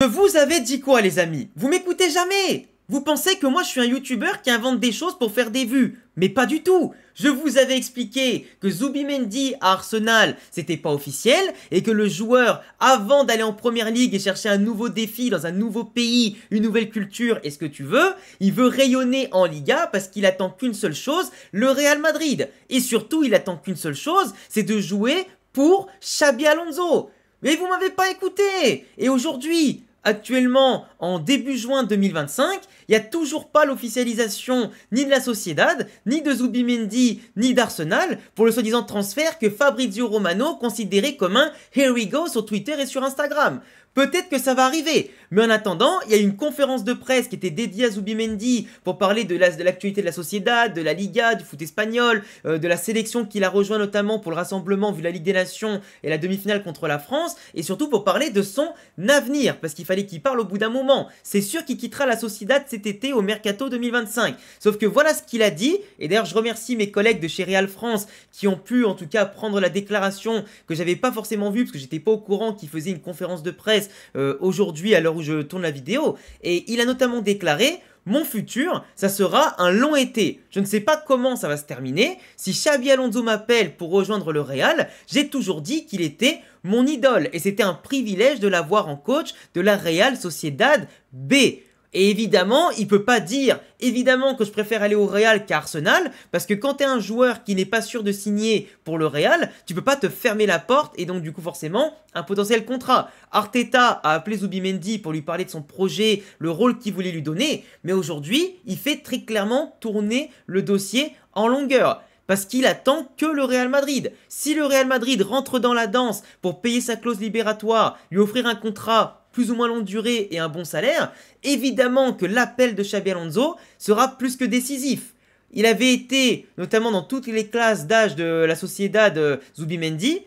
vous avez dit quoi les amis? Vous m'écoutez jamais? Vous pensez que moi je suis un youtubeur qui invente des choses pour faire des vues? Mais pas du tout! Je vous avais expliqué que Zubimendi à Arsenal c'était pas officiel et que le joueur, avant d'aller en première ligue et chercher un nouveau défi dans un nouveau pays, une nouvelle culture et ce que tu veux, il veut rayonner en Liga parce qu'il attend qu'une seule chose, le Real Madrid. Et surtout il attend qu'une seule chose, c'est de jouer pour Xabi Alonso. Mais vous m'avez pas écouté! Et aujourd'hui, actuellement, en début juin 2025, il n'y a toujours pas l'officialisation ni de la Sociedad, ni de Zubimendi, ni d'Arsenal pour le soi-disant transfert que Fabrizio Romano considérait comme un Here we go sur Twitter et sur Instagram. Peut-être que ça va arriver, mais en attendant, il y a une conférence de presse qui était dédiée à Zubimendi pour parler de l'actualité de la Sociedad, de la Liga, du foot espagnol, de la sélection qu'il a rejoint notamment pour le rassemblement vu la Ligue des Nations et la demi-finale contre la France, et surtout pour parler de son avenir, parce qu'il fallait qu'il parle au bout d'un moment. C'est sûr qu'il quittera la Sociedad cet été au Mercato 2025. Sauf que voilà ce qu'il a dit, et d'ailleurs je remercie mes collègues de chez Real France qui ont pu en tout cas prendre la déclaration que j'avais pas forcément vue parce que j'étais pas au courant qu'il faisait une conférence de presse aujourd'hui à l'heure où je tourne la vidéo, et il a notamment déclaré: mon futur, ça sera un long été. Je ne sais pas comment ça va se terminer. Si Xabi Alonso m'appelle pour rejoindre le Real, j'ai toujours dit qu'il était mon idole et c'était un privilège de l'avoir en coach de la Real Sociedad B. Et évidemment, il peut pas dire évidemment que je préfère aller au Real qu'à Arsenal, parce que quand tu es un joueur qui n'est pas sûr de signer pour le Real, tu peux pas te fermer la porte et donc du coup forcément un potentiel contrat. Arteta a appelé Zubimendi pour lui parler de son projet, le rôle qu'il voulait lui donner, mais aujourd'hui, il fait très clairement tourner le dossier en longueur. Parce qu'il attend que le Real Madrid. Si le Real Madrid rentre dans la danse pour payer sa clause libératoire, lui offrir un contrat plus ou moins longue durée et un bon salaire, évidemment que l'appel de Xabi Alonso sera plus que décisif. Il avait été, notamment dans toutes les classes d'âge de la Sociedad, Zubimendi,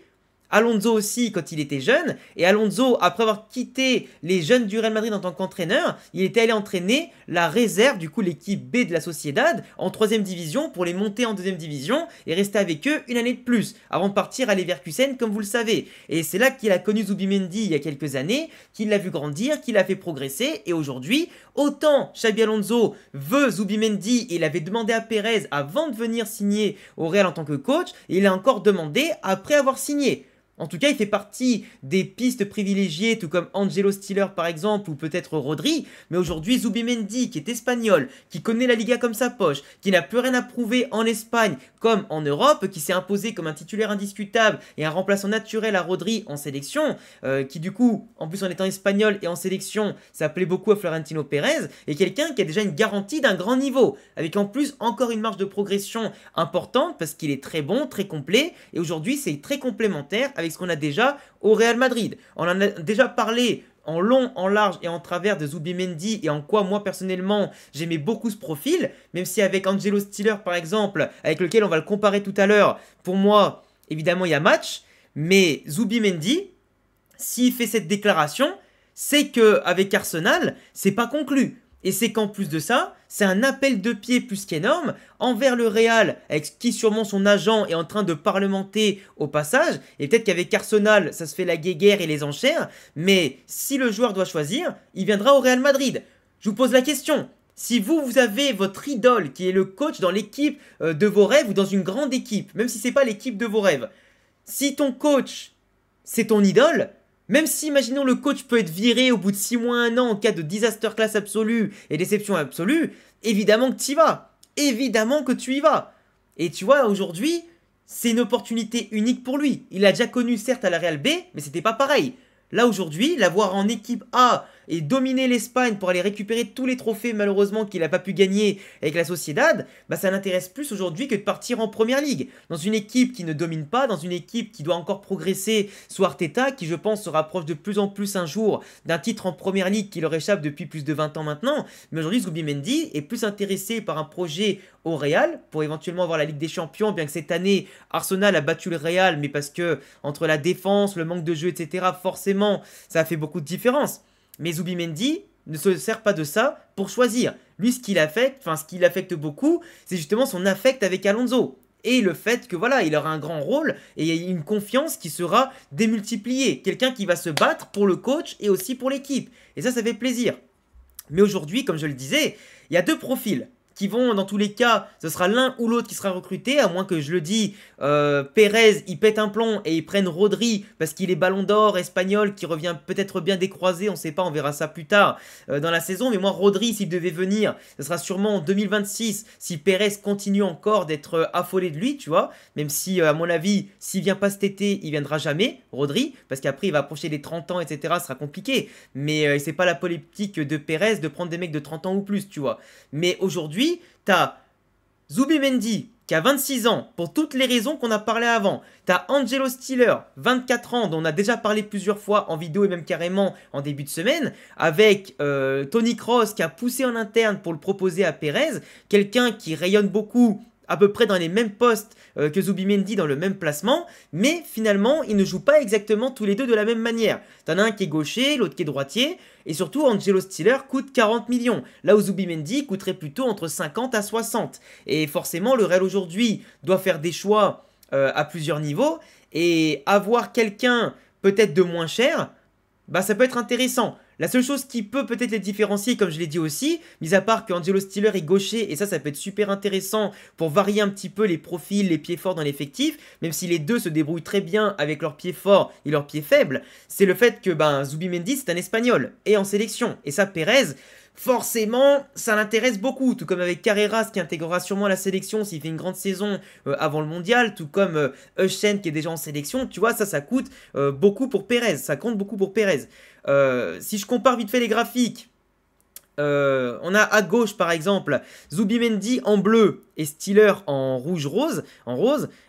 Alonso aussi quand il était jeune, et Alonso, après avoir quitté les jeunes du Real Madrid en tant qu'entraîneur, il était allé entraîner la réserve, du coup l'équipe B de la Sociedad, en 3ème division pour les monter en 2ème division et rester avec eux une année de plus, avant de partir à Leverkusen comme vous le savez. Et c'est là qu'il a connu Zubimendi il y a quelques années, qu'il l'a vu grandir, qu'il l'a fait progresser, et aujourd'hui, autant Xabi Alonso veut Zubimendi, et il avait demandé à Pérez avant de venir signer au Real en tant que coach, et il a encore demandé après avoir signé. En tout cas, il fait partie des pistes privilégiées, tout comme Angelo Stiller par exemple, ou peut-être Rodri. Mais aujourd'hui, Zubimendi, qui est espagnol, qui connaît la Liga comme sa poche, qui n'a plus rien à prouver en Espagne comme en Europe, qui s'est imposé comme un titulaire indiscutable et un remplaçant naturel à Rodri en sélection, qui du coup, en plus en étant espagnol et en sélection, ça plaît beaucoup à Florentino Pérez, et quelqu'un qui a déjà une garantie d'un grand niveau, avec en plus encore une marge de progression importante, parce qu'il est très bon, très complet, et aujourd'hui c'est très complémentaire avec ce qu'on a déjà au Real Madrid. On en a déjà parlé en long, en large et en travers de Zubimendi et en quoi moi personnellement j'aimais beaucoup ce profil, même si avec Angelo Stiller par exemple, avec lequel on va le comparer tout à l'heure, pour moi évidemment il y a match, mais Zubimendi, s'il fait cette déclaration, c'est qu'avec Arsenal, c'est pas conclu. Et c'est qu'en plus de ça, c'est un appel de pied plus qu'énorme envers le Real, avec qui sûrement son agent est en train de parlementer au passage. Et peut-être qu'avec Arsenal, ça se fait la guéguerre et les enchères. Mais si le joueur doit choisir, il viendra au Real Madrid. Je vous pose la question. Si vous avez votre idole qui est le coach dans l'équipe de vos rêves ou dans une grande équipe, même si c'est pas l'équipe de vos rêves, si ton coach, c'est ton idole, même si, imaginons, le coach peut être viré au bout de 6 mois, 1 an en cas de disaster class absolue et déception absolue, évidemment que tu y vas. Évidemment que tu y vas. Et tu vois, aujourd'hui, c'est une opportunité unique pour lui. Il a déjà connu, certes, à la Real B, mais c'était pas pareil. Là, aujourd'hui, l'avoir en équipe A et dominer l'Espagne pour aller récupérer tous les trophées, malheureusement, qu'il n'a pas pu gagner avec la Sociedad, bah, ça l'intéresse plus aujourd'hui que de partir en Première Ligue. Dans une équipe qui ne domine pas, dans une équipe qui doit encore progresser sous Arteta, qui, je pense, se rapproche de plus en plus un jour d'un titre en Première Ligue qui leur échappe depuis plus de 20 ans maintenant. Mais aujourd'hui, Zubimendi est plus intéressé par un projet au Real pour éventuellement avoir la Ligue des Champions, bien que cette année Arsenal a battu le Real, mais parce que entre la défense, le manque de jeu, etc., forcément ça a fait beaucoup de différence. Mais Zubimendi ne se sert pas de ça pour choisir. Lui, ce qui l'affecte beaucoup, c'est justement son affect avec Alonso. et le fait que voilà, il aura un grand rôle et il y a une confiance qui sera démultipliée. Quelqu'un qui va se battre pour le coach et aussi pour l'équipe. Et ça fait plaisir. Mais aujourd'hui, comme je le disais, il y a deux profils qui vont, dans tous les cas, ce sera l'un ou l'autre qui sera recruté, à moins que je le dis, Pérez, il pète un plomb et ils prennent Rodri parce qu'il est ballon d'or espagnol qui revient peut-être bien décroisé, on sait pas, on verra ça plus tard dans la saison. Mais moi, Rodri, s'il devait venir, ce sera sûrement en 2026 si Pérez continue encore d'être affolé de lui, tu vois. Même si, à mon avis, s'il vient pas cet été, il viendra jamais, Rodri, parce qu'après il va approcher les 30 ans, etc. Ce sera compliqué. Mais c'est pas la politique de Pérez de prendre des mecs de 30 ans ou plus, tu vois. Mais aujourd'hui, t'as Zubimendi qui a 26 ans pour toutes les raisons qu'on a parlé avant. T'as Angelo Stiller, 24 ans, dont on a déjà parlé plusieurs fois en vidéo et même carrément en début de semaine, avec Tony Kroos qui a poussé en interne pour le proposer à Pérez, quelqu'un qui rayonne beaucoup à peu près dans les mêmes postes que Zubimendi dans le même placement, mais finalement, ils ne jouent pas exactement tous les deux de la même manière. T'en as un qui est gaucher, l'autre qui est droitier, et surtout, Angelo Stiller coûte 40 millions, là où Zubimendi coûterait plutôt entre 50 à 60. Et forcément, le Real aujourd'hui doit faire des choix à plusieurs niveaux, et avoir quelqu'un peut-être de moins cher, bah ça peut être intéressant. La seule chose qui peut peut-être les différencier, comme je l'ai dit aussi, mis à part qu'Angelo Stiller est gaucher, et ça peut être super intéressant pour varier un petit peu les profils, les pieds forts dans l'effectif, même si les deux se débrouillent très bien avec leurs pieds forts et leurs pieds faibles, c'est le fait que Zubimendi c'est un Espagnol, et en sélection, et ça Pérez, forcément, ça l'intéresse beaucoup, tout comme avec Carreras qui intégrera sûrement la sélection s'il fait une grande saison avant le mondial, tout comme Euschen qui est déjà en sélection, tu vois, ça coûte beaucoup pour Pérez, ça compte beaucoup pour Pérez. Si je compare vite fait les graphiques, on a à gauche par exemple Zubimendi en bleu et Stiller en rouge-rose,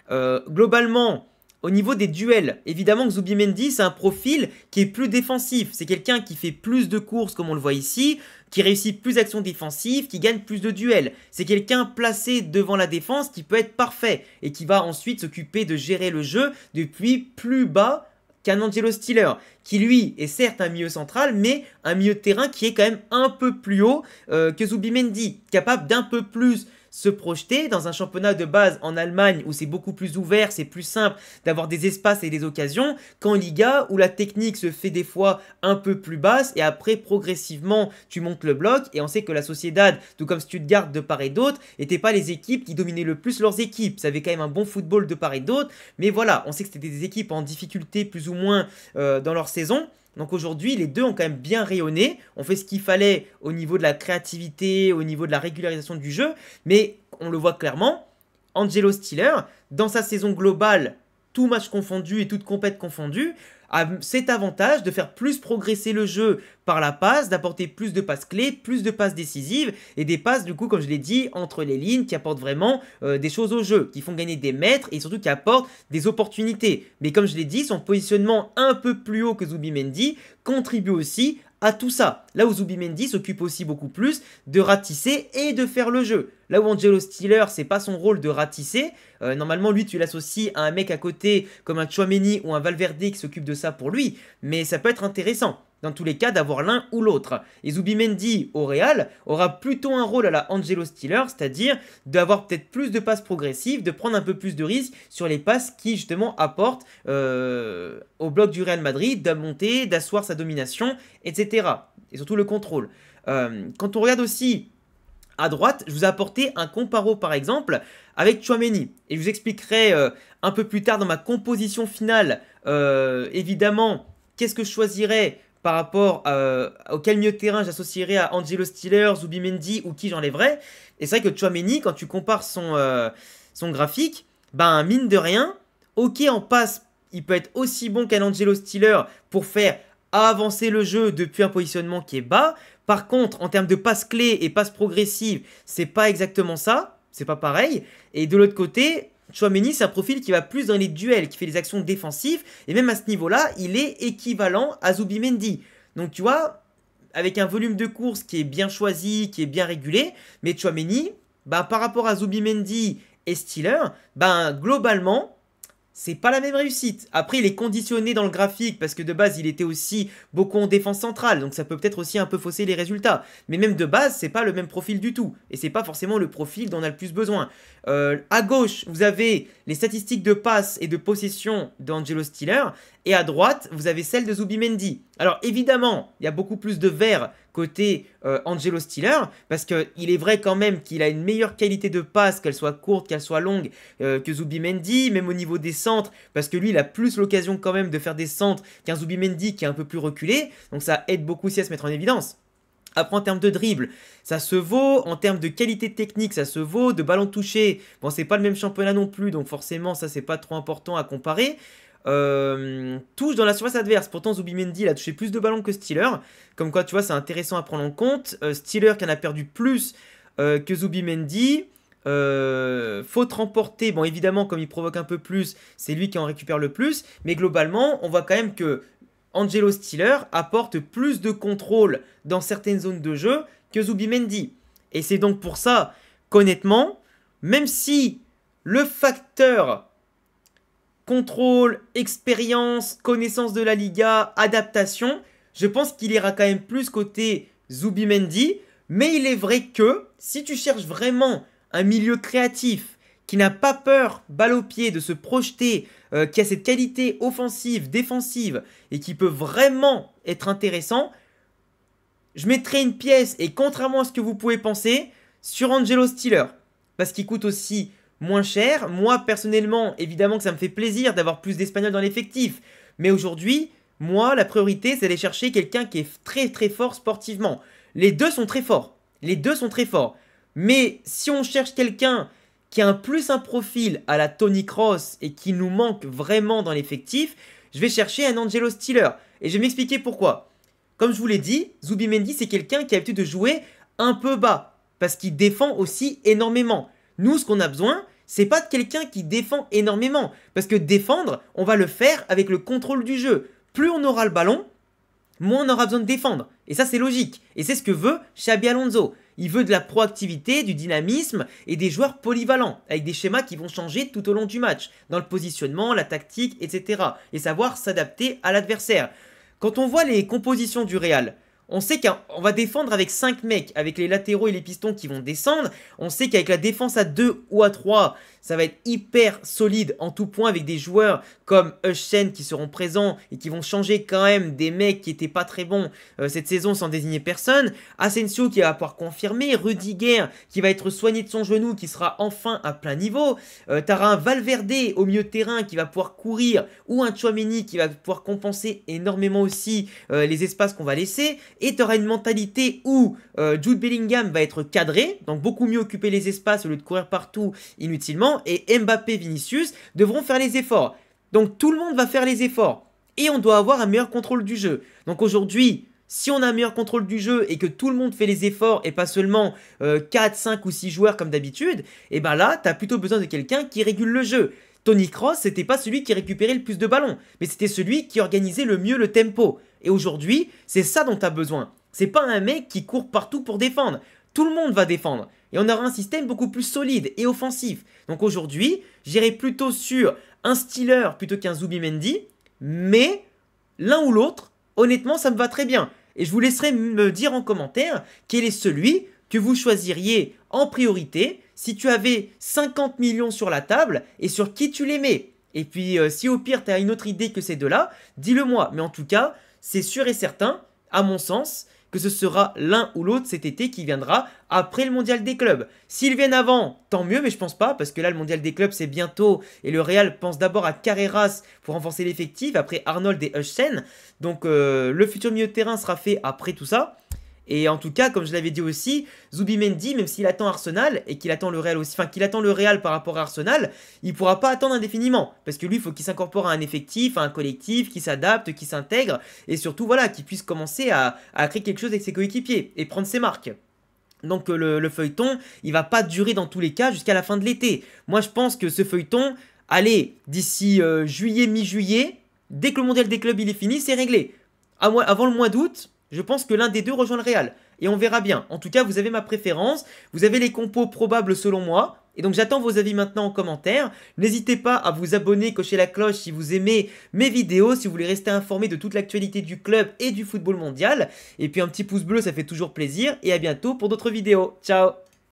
globalement, au niveau des duels, évidemment que Zubimendi c'est un profil qui est plus défensif. C'est quelqu'un qui fait plus de courses comme on le voit ici, qui réussit plus d'actions défensives, qui gagne plus de duels. C'est quelqu'un placé devant la défense qui peut être parfait et qui va ensuite s'occuper de gérer le jeu depuis plus bas qu'un Angelo Stiller, qui lui est certes un milieu central, mais un milieu de terrain qui est quand même un peu plus haut que Zubimendi, capable d'un peu plus se projeter dans un championnat de base en Allemagne où c'est beaucoup plus ouvert, c'est plus simple d'avoir des espaces et des occasions, qu'en Liga où la technique se fait des fois un peu plus basse et après progressivement tu montes le bloc. Et on sait que la Sociedad, tout comme Stuttgart de part et d'autre, n'étaient pas les équipes qui dominaient le plus leurs équipes. Ça avait quand même un bon football de part et d'autre, mais voilà, on sait que c'était des équipes en difficulté plus ou moins dans leur saison. Donc aujourd'hui, les deux ont quand même bien rayonné. On fait ce qu'il fallait au niveau de la créativité, au niveau de la régularisation du jeu. Mais on le voit clairement, Angelo Stiller, dans sa saison globale, tout match confondu et toute compète confondue, a cet avantage de faire plus progresser le jeu par la passe, d'apporter plus de passes clés, plus de passes décisives et des passes du coup comme je l'ai dit entre les lignes qui apportent vraiment des choses au jeu, qui font gagner des mètres et surtout qui apportent des opportunités. Mais comme je l'ai dit, son positionnement un peu plus haut que Zubimendi contribue aussi à tout ça. Là où Zubimendi s'occupe aussi beaucoup plus de ratisser et de faire le jeu. Là où Angelo Stiller, c'est pas son rôle de ratisser. Normalement, lui, tu l'associes à un mec à côté comme un Tchouaméni ou un Valverde qui s'occupe de ça pour lui. Mais ça peut être intéressant, dans tous les cas, d'avoir l'un ou l'autre. Et Zubimendi au Real aura plutôt un rôle à la Angelo Stiller, c'est-à-dire d'avoir peut-être plus de passes progressives, de prendre un peu plus de risques sur les passes qui justement apportent au bloc du Real Madrid, de monter, d'asseoir sa domination, etc. Et surtout le contrôle. Quand on regarde aussi à droite, je vous ai apporté un comparo par exemple avec Tchouaméni. Et je vous expliquerai un peu plus tard dans ma composition finale, évidemment, qu'est-ce que je choisirais par rapport auquel milieu de terrain j'associerais à Angelo Stiller, Zubimendi ou qui j'enlèverais. Et c'est vrai que Tchouaméni, quand tu compares son graphique, mine de rien, ok en passe, il peut être aussi bon qu'un Angelo Stiller pour faire avancer le jeu depuis un positionnement qui est bas. Par contre, en termes de passes clés et passes progressives, c'est pas exactement ça, c'est pas pareil. Et de l'autre côté, Tchouaméni, c'est un profil qui va plus dans les duels, qui fait des actions défensives, et même à ce niveau-là, il est équivalent à Zubimendi. Donc tu vois, avec un volume de course qui est bien choisi, qui est bien régulé, mais Tchouaméni, par rapport à Zubimendi et Stiller, globalement, c'est pas la même réussite. Après, il est conditionné dans le graphique parce que de base, il était aussi beaucoup en défense centrale, donc ça peut peut-être aussi un peu fausser les résultats. Mais même de base, c'est pas le même profil du tout, et c'est pas forcément le profil dont on a le plus besoin. À gauche, vous avez les statistiques de passe et de possession d'Angelo Stiller, et à droite, vous avez celles de Zubimendi. Alors évidemment, il y a beaucoup plus de vert côté Angelo Stiller, parce qu'il est vrai quand même qu'il a une meilleure qualité de passe, qu'elle soit courte, qu'elle soit longue, que Zubimendi, même au niveau des centres, parce que lui, il a plus l'occasion quand même de faire des centres qu'un Zubimendi qui est un peu plus reculé, donc ça aide beaucoup aussi à se mettre en évidence. Après, en termes de dribble, ça se vaut. En termes de qualité technique, ça se vaut. De ballon touché, bon, c'est pas le même championnat non plus, donc forcément, ça, c'est pas trop important à comparer. Touche dans la surface adverse. Pourtant, Zubimendi, il a touché plus de ballons que Stiller. Comme quoi, tu vois, c'est intéressant à prendre en compte. Stiller qui en a perdu plus que Zubimendi. Faute remportée, bon, évidemment, comme il provoque un peu plus, c'est lui qui en récupère le plus. Mais globalement, on voit quand même que Angelo Stiller apporte plus de contrôle dans certaines zones de jeu que Zubimendi. Et c'est donc pour ça qu'honnêtement, même si le facteur contrôle, expérience, connaissance de la Liga, adaptation, je pense qu'il ira quand même plus côté Zubimendi. Mais il est vrai que si tu cherches vraiment un milieu créatif qui n'a pas peur, balle au pied, de se projeter, qui a cette qualité offensive, défensive, et qui peut vraiment être intéressant, je mettrai une pièce, et contrairement à ce que vous pouvez penser, sur Angelo Stiller. Parce qu'il coûte aussi moins cher. Moi, personnellement, évidemment que ça me fait plaisir d'avoir plus d'Espagnols dans l'effectif. Mais aujourd'hui, moi, la priorité, c'est d'aller chercher quelqu'un qui est très très fort sportivement. Les deux sont très forts. Les deux sont très forts. Mais si on cherche quelqu'un qui a un profil à la Toni Kroos et qui nous manque vraiment dans l'effectif, je vais chercher un Angelo Stiller. Et je vais m'expliquer pourquoi. Comme je vous l'ai dit, Zubimendi, c'est quelqu'un qui a l'habitude de jouer un peu bas. Parce qu'il défend aussi énormément. Nous, ce qu'on a besoin, c'est pas de quelqu'un qui défend énormément. Parce que défendre, on va le faire avec le contrôle du jeu. Plus on aura le ballon, moins on aura besoin de défendre. Et ça, c'est logique. Et c'est ce que veut Xabi Alonso. Il veut de la proactivité, du dynamisme et des joueurs polyvalents, avec des schémas qui vont changer tout au long du match, dans le positionnement, la tactique, etc. Et savoir s'adapter à l'adversaire. Quand on voit les compositions du Real, on sait qu'on va défendre avec 5 mecs, avec les latéraux et les pistons qui vont descendre. On sait qu'avec la défense à 2 ou à 3, ça va être hyper solide en tout point avec des joueurs comme Huijsen qui seront présents et qui vont changer quand même des mecs qui n'étaient pas très bons cette saison sans désigner personne. Asensio qui va pouvoir confirmer, Rudiger qui va être soigné de son genou, qui sera enfin à plein niveau. T'auras un Valverde au milieu de terrain qui va pouvoir courir ou un Tchouaméni qui va pouvoir compenser énormément aussi les espaces qu'on va laisser. Et tu auras une mentalité où Jude Bellingham va être cadré, donc beaucoup mieux occuper les espaces au lieu de courir partout inutilement. Et Mbappé, Vinicius devront faire les efforts. Donc tout le monde va faire les efforts. Et on doit avoir un meilleur contrôle du jeu. Donc aujourd'hui, si on a un meilleur contrôle du jeu et que tout le monde fait les efforts et pas seulement 4, 5 ou 6 joueurs comme d'habitude, et ben là, tu as plutôt besoin de quelqu'un qui régule le jeu. Toni Kroos, c'était pas celui qui récupérait le plus de ballons, mais c'était celui qui organisait le mieux le tempo. Et aujourd'hui, c'est ça dont tu as besoin. C'est pas un mec qui court partout pour défendre. Tout le monde va défendre. Et on aura un système beaucoup plus solide et offensif. Donc aujourd'hui, j'irai plutôt sur un Stiller plutôt qu'un Zubimendi. Mais l'un ou l'autre, honnêtement, ça me va très bien. Et je vous laisserai me dire en commentaire quel est celui que vous choisiriez en priorité si tu avais 50 millions sur la table et sur qui tu les mets. Et puis si au pire tu as une autre idée que ces deux-là, dis-le moi. Mais en tout cas, c'est sûr et certain, à mon sens, que ce sera l'un ou l'autre cet été qui viendra après le mondial des clubs. S'ils viennent avant, tant mieux, mais je pense pas, parce que là le mondial des clubs c'est bientôt, et le Real pense d'abord à Carreras pour renforcer l'effectif, après Arnold et Huijsen, donc le futur milieu de terrain sera fait après tout ça. Et en tout cas, comme je l'avais dit aussi, Zubimendi, même s'il attend Arsenal et qu'il attend le Real aussi, enfin qu'il attend le Real par rapport à Arsenal, il ne pourra pas attendre indéfiniment. Parce que lui, il faut qu'il s'incorpore à un effectif, à un collectif, qu'il s'adapte, qu'il s'intègre, et surtout, voilà, qu'il puisse commencer à créer quelque chose avec ses coéquipiers et prendre ses marques. Donc le feuilleton, il va pas durer dans tous les cas jusqu'à la fin de l'été. Moi, je pense que ce feuilleton, allez, d'ici juillet, mi-juillet, dès que le mondial des clubs il est fini, c'est réglé. Avant le mois d'août, je pense que l'un des deux rejoint le Real. Et on verra bien. En tout cas, vous avez ma préférence. Vous avez les compos probables selon moi. Et donc j'attends vos avis maintenant en commentaire. N'hésitez pas à vous abonner, cocher la cloche si vous aimez mes vidéos, si vous voulez rester informé de toute l'actualité du club et du football mondial. Et puis un petit pouce bleu, ça fait toujours plaisir. Et à bientôt pour d'autres vidéos. Ciao!